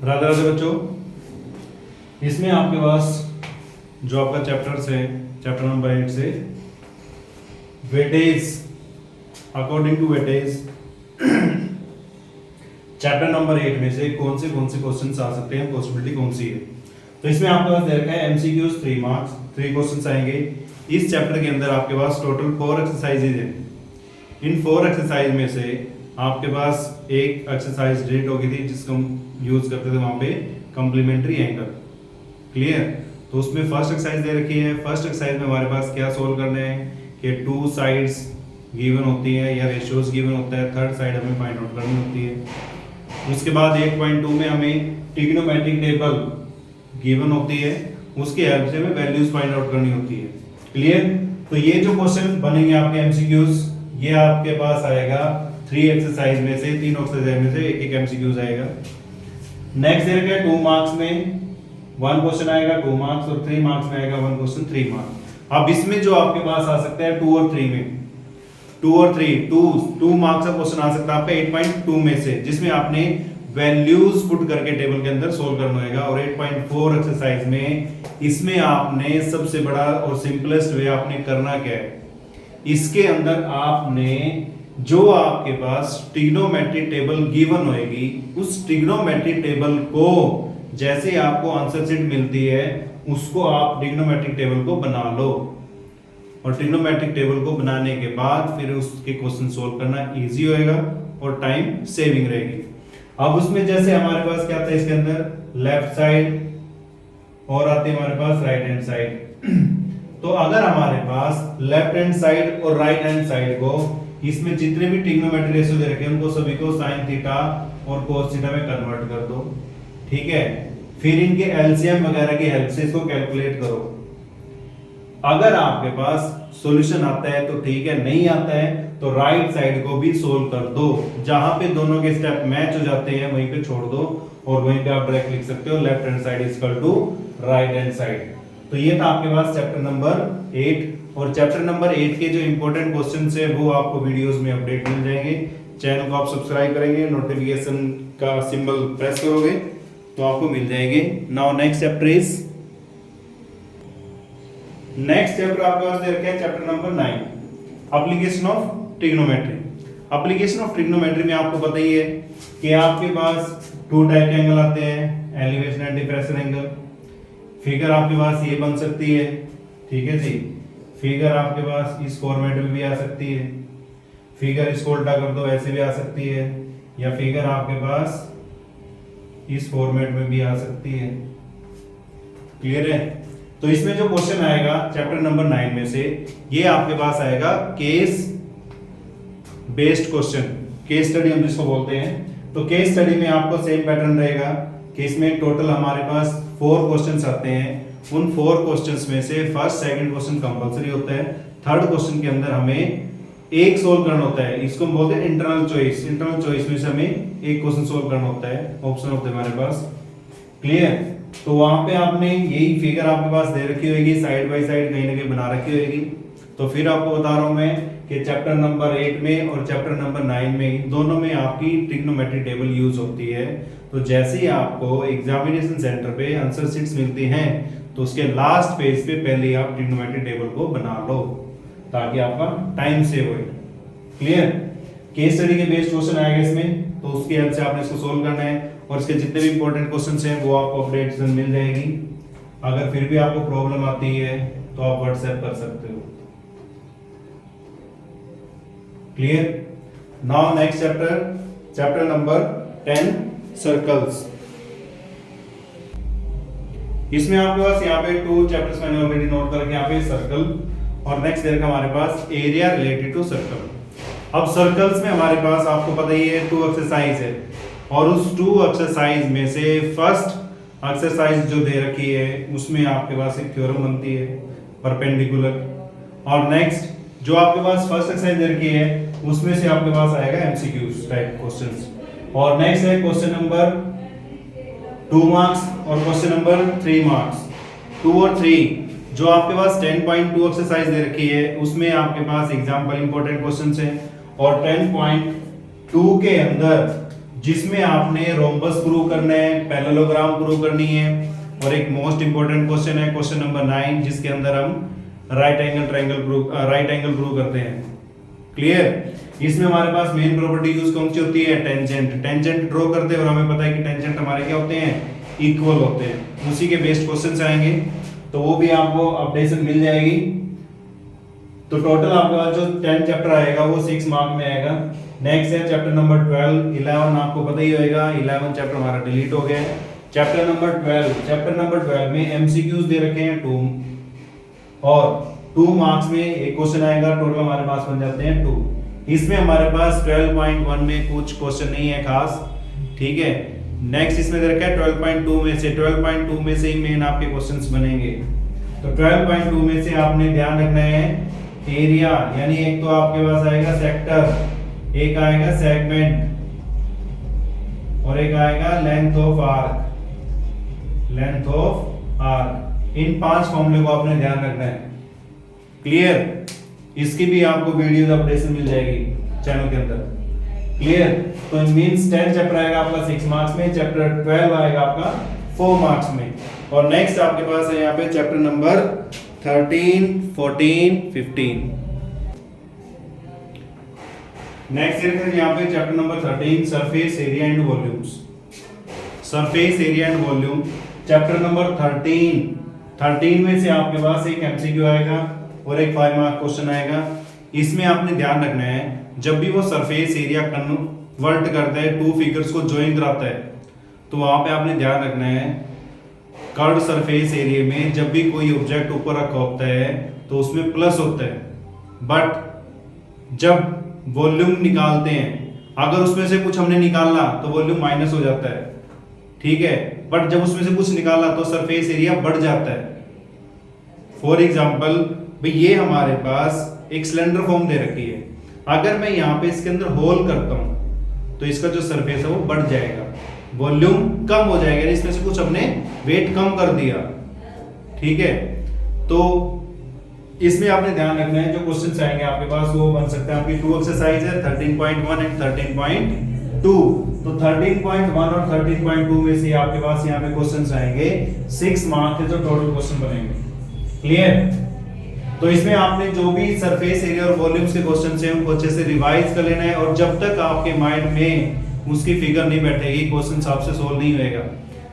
राधे राधे बच्चों, इसमें आपके पास जो आपका चैप्टर्स है, चैप्टर नंबर 8 से weightage, according to weightage chapter number 8 में से कौन से क्वेश्चंस आ सकते हैं, पॉसिबिलिटी कौन सी है। तो इसमें आपके पास दे रखा है एमसीक्यूज 3 मार्क्स, 3 क्वेश्चंस आएंगे। इस चैप्टर के अंदर आपके पास टोटल 4 एक्सरसाइजेज हैं। इन 4 एक्सरसाइज में से आपके पास एक एक्सरसाइज डिलीट हो गई थी जिसको हम यूज करते थे वहां पे कॉम्प्लीमेंट्री एंगल। क्लियर? तो उसमें फर्स्ट एक्सरसाइज दे रखी है। फर्स्ट एक्सरसाइज में हमारे पास क्या सोल्व करने हैं कि 2 साइड्स गिवन होती है या रेशियोज गिवन होता है, थर्ड साइड हमें फाइंड आउट करनी होती है। उसके बाद 1.2 में हमें ट्रिग्नोमेट्रिक टेबल गिवन होती है, उसकी हेल्प से हमें वैल्यूज फाइंड आउट करनी होती है। क्लियर? तो ये जो क्वेश्चन बनेंगे आपके एमसीक्यूज, ये आपके पास आएगा 3 एक्सरसाइज में से, 3 एक्सरसाइज में से एक एमसीक्यूज आएगा। नेक्स्ट दे रखा है 2 मार्क्स में 1 क्वेश्चन आएगा 2 मार्क्स, और 3 मार्क्स में आएगा 1 क्वेश्चन 3 मार्क्स। अब इसमें जो आपके पास आ सकता है 2 और 3 में, 2 और 3 2 मार्क्स का क्वेश्चन आ सकता है आपका 8.2 में से, जिसमें आपने वैल्यूज पुट करके टेबल के अंदर सोल्व करना होगा। और 8.4 एक्सरसाइज में इसमें आपने सबसे बड़ा और सिंपलेस्ट वे आपने करना क्या है, इसके अंदर आपने जो आपके पास ट्रिग्नोमेट्रिक टेबल गिवन होएगी, उस ट्रिग्नोमेट्रिक टेबल को जैसे आपको आंसर शीट मिलती है उसको आप ट्रिग्नोमेट्रिक टेबल को बना लो, और ट्रिग्नोमेट्रिक टेबल को बनाने के बाद फिर उसके क्वेश्चन सोल्व करना इजी होएगा और टाइम सेविंग रहेगी। अब उसमें जैसे हमारे पास क्या था, इसके अंदर लेफ्ट साइड और आती है हमारे पास राइट हैंड साइड। तो अगर हमारे पास लेफ्ट हैंड साइड और राइट हैंड साइड को, इसमें जितने भी ट्रिग्नोमेट्रिक रेशियो दे रखे हैं उनको सभी को sin थीटा और cos थीटा में कन्वर्ट कर दो। ठीक है? फिर इनके एलसीएम वगैरह की हेल्प से इसको कैलकुलेट करो। अगर आपके पास सॉल्यूशन आता है तो ठीक है, नहीं आता है तो राइट साइड को भी सोल्व कर दो। जहां पे दोनों के स्टेप मैच हो जाते हैं वहीं पे छोड़ दो, और वहीं पे आप डायरेक्ट लिख सकते हो left hand side equal to right hand side. तो ये था आपके पास चैप्टर नंबर 8। और चैप्टर नंबर 8 के जो इंपॉर्टेंट क्वेश्चंस है वो आपको वीडियोस में अपडेट मिल जाएंगे। चैनल को आप सब्सक्राइब करेंगे, नोटिफिकेशन का सिंबल प्रेस करोगे तो आपको मिल जाएंगे। Now next chapter is, next chapter आपके पास दे रखा है chapter number 9, application of trigonometry. Application of trigonometry में आपको पता ही है कि आपके पास 2 टाइप के एंगल आते हैं, elevation and depression angle. Figure आपके पास ये बन सकती है, ठीक है जी। फिगर आपके पास इस फॉर्मेट में भी आ सकती है, फिगर इसको उल्टा कर दो ऐसे भी आ सकती है, या फिगर आपके पास इस फॉर्मेट में भी आ सकती है। क्लियर है? तो इसमें जो क्वेश्चन आएगा चैप्टर नंबर 9 में से, ये आपके पास आएगा case based question, case study हम जिसको बोलते हैं। तो केस स्टडी में आपको सेम पैटर्न रहेगा कि इसमें टोटल हमारे पास 4 क्वेश्चंस आते हैं। उन 4 क्वेश्चंस में से फर्स्ट सेकंड क्वेश्चन कंपलसरी होता है, थर्ड क्वेश्चन के अंदर हमें एक सोल्व करना होता है, इसको हम बोलते हैं इंटरनल चॉइस। इंटरनल चॉइस में से हमें एक क्वेश्चन सोल्व करना होता है, ऑप्शन होते हैं हमारे पास। क्लियर? तो वहां पे आपने यही फिगर आपके पास दे रखी होगी, साइड बाय साइड कहीं ना कहीं बना रखी होगी। तो फिर आपको बता रहा हूं मैं कि चैप्टर नंबर 8 में और चैप्टर नंबर 9 में, इन दोनों में आपकी ट्रिग्नोमेट्रिक टेबल यूज होती है। तो जैसे ही आपको एग्जामिनेशन सेंटर पे आंसर शीट्स मिलती हैं तो उसके लास्ट पेज पे पहले आप ट्रिग्नोमेट्रिक टेबल को बना लो ताकि आपका टाइम सेव हो। क्लियर? केस स्टडी के बेस्ड क्वेश्चन आएगा इसमें, तो उसकी हेल्प से आपने इसको सोल्व करना है, और इसके जितने भी इंपॉर्टेंट क्वेश्चंस हैं वो आपको अपडेट्स मिल जाएगी। अगर फिर भी आपको प्रॉब्लम आती है तो आप व्हाट्सएप कर सकते हो। Clear? Now next chapter, chapter number 10, circles. इसमें आपके पास यहाँ पे 2 चैप्टर्स मैंने ऑलरेडी नोट करके यहाँ पे सर्कल, और नेक्स्ट देर का हमारे पास एरिया रिलेटेड टू सर्कल। अब सर्कल्स में हमारे पास आपको पता ही है 2 एक्सरसाइज है, और उस 2 एक्सरसाइज में से फर्स्ट एक्सरसाइज जो दे रखी है उसमें आपके पास एक थ्योरम बनती है परपेंडिकुलर, और नेक्स्ट जो आपके पास फर्स्ट एक्सरसाइज दे रखी है उसमें से आपके पास आएगा एमसीक्यूज टाइप क्वेश्चंस, और नेक्स्ट है क्वेश्चन नंबर 2 मार्क्स और क्वेश्चन नंबर 3 मार्क्स। 2 और 3 जो आपके पास 10.2 एक्सरसाइज दे रखी है उसमें आपके पास एग्जांपल इंपॉर्टेंट क्वेश्चंस हैं, और 10.2 के अंदर जिसमें आपने रोम्बस प्रूव करना है, पैरेललोग्राम प्रूव करनी है, और एक मोस्ट इंपोर्टेंट क्वेश्चन है क्वेश्चन नंबर 9 जिसके अंदर हम राइट एंगल प्रूव करते हैं। क्लियर? इसमें हमारे पास मेन प्रॉपर्टी यूज कौन सी होती है? टेंजेंट ड्रॉ करते हैं और हमें पता है कि टेंजेंट हमारे क्या होते हैं? इक्वल होते हैं। उसी के बेस्ड क्वेश्चंस आएंगे तो वो भी आपको अपडेशन मिल जाएगी। तो टोटल आपके पास जो 10 चैप्टर आएगा वो 6 मार्क में आएगा। नेक्स्ट है चैप्टर नंबर 12, 11 आपको पता ही होगा, 11 चैप्टर हमारा डिलीट हो गया है। चैप्टर नंबर 12 में एमसीक्यूज दे रखे हैं 2 और 2 मार्क्स में एक क्वेश्चन आएगा, टोटल हमारे पास बन जाते हैं 2। इसमें हमारे पास 12.1 में कुछ क्वेश्चन नहीं है खास, ठीक है। नेक्स्ट इसमें दे रखा है 12.2 में से, 12.2 में से ही मेन आपके क्वेश्चंस बनेंगे। तो 12.2 में से आपने ध्यान रखना है एरिया, यानी एक तो आपके पास आएगा सेक्टर, एक आएगा सेगमेंट और एक आएगा लेंथ ऑफ आर्क। इन 5 फॉर्मूले को आपने ध्यान रखना है। क्लियर? इसकी भी आपको वीडियो अपडेशन मिल जाएगी चैनल के अंदर। क्लियर? तो मींस 10 चैप्टर आएगा आपका 6 मार्क्स में, चैप्टर 12 आएगा आपका 4 मार्क्स में। और नेक्स्ट आपके पास है यहाँ पे चैप्टर नंबर 13, 14, 15। नेक्स्ट है यहाँ पे chapter number 13 surface area and volumes. Surface area and volume chapter number 13 में से आपके पास एक एमसीक्यू आएगा और एक 5 मार्क क्वेश्चन आएगा। इसमें आपने ध्यान रखना है जब भी वो सरफेस एरिया कन्वर्ट करता है 2 फिगर्स को ज्वाइन कराता है तो वहां पे आपने ध्यान रखना है कर्व्ड सरफेस एरिया में जब भी कोई ऑब्जेक्ट ऊपर रखा होता है तो उसमें प्लस होता है, बट जब वॉल्यूम निकालते हैं अगर उसमें से कुछ हमने निकालना तो वॉल्यूम माइनस हो जाता है, ठीक है। बट जब उसमें से कुछ निकाला तो सरफेस एरिया बढ़ जाता है। फॉर एग्जांपल भाई ये हमारे पास एक सिलेंडर फॉर्म दे रखी है, अगर मैं यहाँ पे इसके अंदर होल करता हूं तो इसका जो सरफेस है वो बढ़ जाएगा, वॉल्यूम कम हो जाएगा, इसमें से कुछ हमने वेट कम कर दिया, ठीक है। तो इसमें आपने ध्यान रखना है जो क्वेश्चंस आएंगे आपके पास वो बन सकते हैं। आपकी 2 एक्सरसाइज है 13.1 एंड 13.2। तो 13.1 और 13.2 में से आपके पास यहाँ पे क्वेश्चंस आएंगे 6 मार्क के जो टोटल क्वेश्चन बनेंगे। क्लियर? तो इसमें आपने जो भी सरफेस एरिया और वॉल्यूम्स के क्वेश्चंस हैं उनको अच्छे से रिवाइज कर लेना है और जब तक आपके माइंड में उसकी फिगर नहीं बैठेगी क्वेश्चंस आपसे सोल्व नहीं होएगा।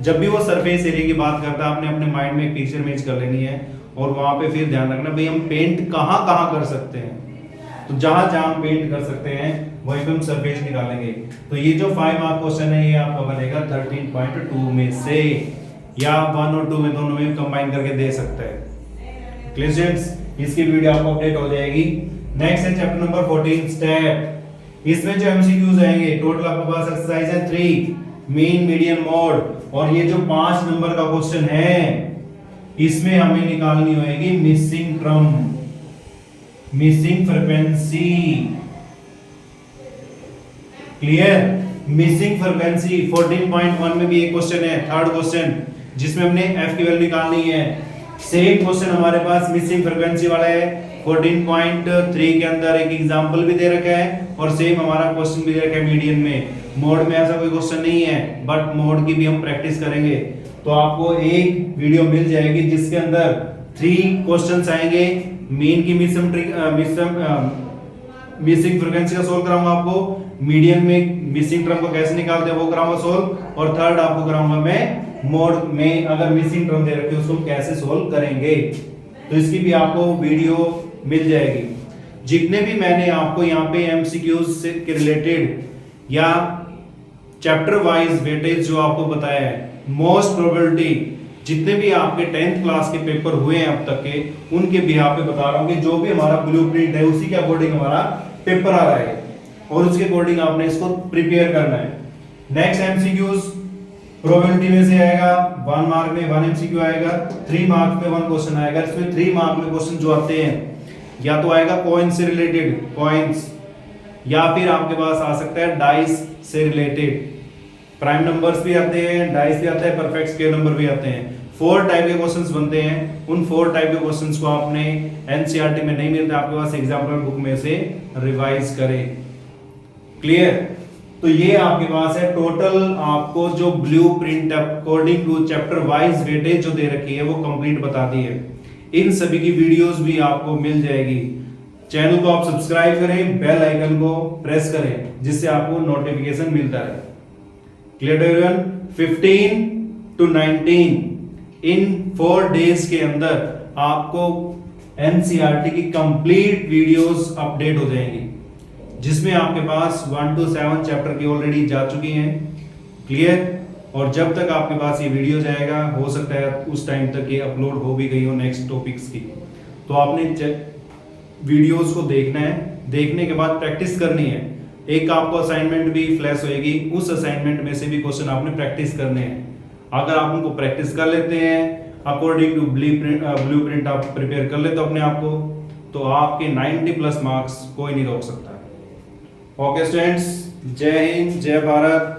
जब भी वो सरफेस एरिया की बात करता है आपने अपने माइंड में एक पिक्चर इमेज कर लेनी है और वहां पे फिर ध्यान रखना भाई हम पेंट कहां कर सकते हैं, तो जहां हम पेंट कर सकते हैं वहीं पे हम सरफेस निकालेंगे। तो ये जो 5 मार्क क्वेश्चन है ये आपका बनेगा 13.2 में से, या 1 और 2 में दोनों में कंबाइन करके दे सकता है। Clear students? इसकी वीडियो आपको अपडेट हो जाएगी। नेक्स्ट है चैप्टर नंबर 14 स्टेप। इसमें जो एमसीक्यूज आएंगे टोटल आपके पास एक्सरसाइज है 3 मीन मीडियन मोड, और ये जो 5 नंबर का क्वेश्चन है इसमें हमें निकालनी होगी missing term, missing frequency. Clear? Missing frequency 14.1 में भी एक क्वेश्चन है, थर्ड क्वेश्चन जिसमें हमने एफ की वैल्यू निकालनी है। सेम क्वेश्चन हमारे पास मिसिंग फ्रीक्वेंसी वाला है 14.3 के अंदर एक एग्जांपल भी दे रखा है और सेम हमारा क्वेश्चन भी दे रखा है मीडियन में। मोड में ऐसा कोई क्वेश्चन नहीं है बट मोड की भी हम प्रैक्टिस करेंगे। तो आपको एक वीडियो मिल जाएगी जिसके अंदर 3 क्वेश्चंस आएंगे। मीन की मिसिंग फ्रीक्वेंसी का सोल्व कराऊंगा आपको, मीडियन में मिसिंग टर्म को कैसे निकालते हैं वो कराऊंगा सोल्व, और थर्ड आपको कराऊंगा मैं मोड में अगर मिसिंग टर्म दे रखी है उसको कैसे सोल्व करेंगे। तो इसकी भी आपको वीडियो मिल जाएगी। जितने भी मैंने आपको यहाँ पे एमसीक्यूज से के रिलेटेड या चैप्टर वाइज वेटेज जो आपको बताया है, मोस्ट प्रोबेबिलिटी जितने भी आपके 10th क्लास के पेपर हुए हैं अब तक के उनके भी यहाँ पे बता रहा हूँ कि जो भी हमारा ब्लूप्रिंट है उसी के अकॉर्डिंग हमारा पेपर आ रहा है और उसके अकॉर्डिंग आपने इसको प्रिपेयर करना है। नेक्स्ट एमसीक्यूज प्रोबेबिलिटी में से आएगा 1 मार्क में 1 एमसीक्यू आएगा, 3 मार्क में 1 क्वेश्चन आएगा। इसमें 3 मार्क में क्वेश्चन जो आते हैं या तो आएगा कॉइन्स से रिलेटेड कॉइन्स, या फिर आपके पास आ सकता है डाइस से रिलेटेड। प्राइम नंबर्स भी आते हैं, डाइस भी आता है, परफेक्ट स्क्वायर नंबर भी आते हैं। 4 टाइप के क्वेश्चंस बनते हैं। उन 4 टाइप के क्वेश्चंस को आपने एनसीईआरटी में नहीं मिलता, आपके पास एग्जाम्पल बुक में से रिवाइज करें। क्लियर? तो ये आपके पास है टोटल, आपको जो blueprint according to chapter wise weightage जो दे रखी है वो कंप्लीट बताती है। इन सभी की वीडियोस भी आपको मिल जाएगी। चैनल को आप सब्सक्राइब करें, बेल आइकन को प्रेस करें जिससे आपको नोटिफिकेशन मिलता रहे। Clear everyone? 15 to 19 in 4 days के अंदर आपको एनसीईआरटी की कंप्लीट वीडियोस अपडेट हो जाएंगी, जिसमें आपके पास 1 to 7 चैप्टर की ऑलरेडी जा चुकी हैं। क्लियर? और जब तक आपके पास ये वीडियो जाएगा, हो सकता है उस टाइम तक ये अपलोड हो भी गई हो नेक्स्ट टॉपिक्स की। तो आपने वीडियोस को देखना है, देखने के बाद प्रैक्टिस करनी है। एक आपको असाइनमेंट भी फ्लैश होएगी, उस असाइनमेंट में से भी क्वेश्चन आपने प्रैक्टिस करने हैं। अगर आप उनको प्रैक्टिस कर लेते हैं, अकॉर्डिंग टू ब्लूप्रिंट आप प्रिपेयर कर लेते हो अपने आप को, तो आपके 90+ मार्क्स कोई नहीं रोक सकता। ओके स्टूडेंट्स, जय हिंद, जय भारत,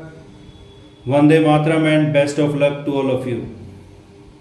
वंदे मातरम and best of luck to all of you.